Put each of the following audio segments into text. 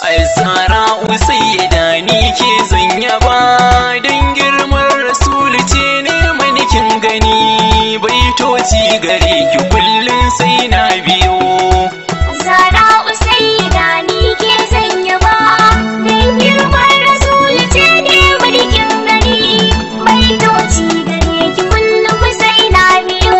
Alzara usayyada ni ke zanya ba don girman rasul ce ne manikin gani baitoci gare ki kullum sai na biyo. Alzara usayyada ni ke zanya ba don girman rasul ce ne manikin gani baitoci gare ki kullum sai na biyo.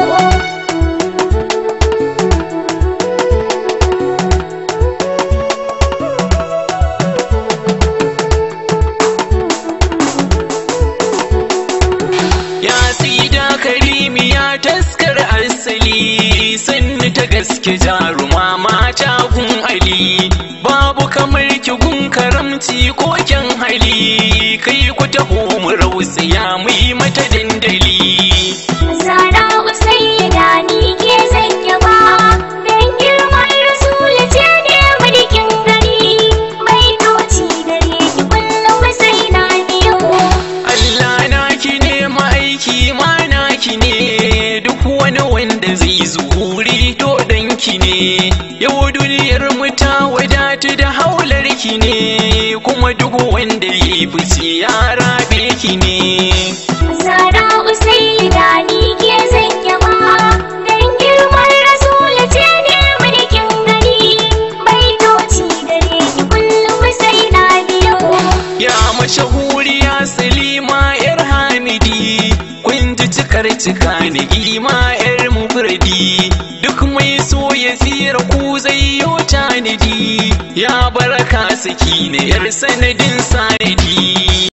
Taskar asali sanni ta gaske jaruma mata gun ali babu kamar ki gun karamci ko kyan hali kai ku taho mu rausaya mu yi mata dandali. Zara usayyada ni ke zanya ba don girman rasul ce ne mulkin gari baitoci gare ki kullum sai na biyo. Allah naki ne ma'aiki ma naki ne wani wanda zai zuhuri to danki ne yau duniyar mu ta wadatu da haular ki ne kuma duk wanda ya fice ya rabe ki ne. Zara usayyada ni ke zanya ba don girman rasul ce ne mulkin gari baitoci gare ki kullum sai na biyo. Ya mashahuriya Salima yar Hamidi kun ji cikar cika ni gima yar mufradi duk mai so ya tsira ku zai yo tanadi ya baraka saki na yar sanadin sanadi.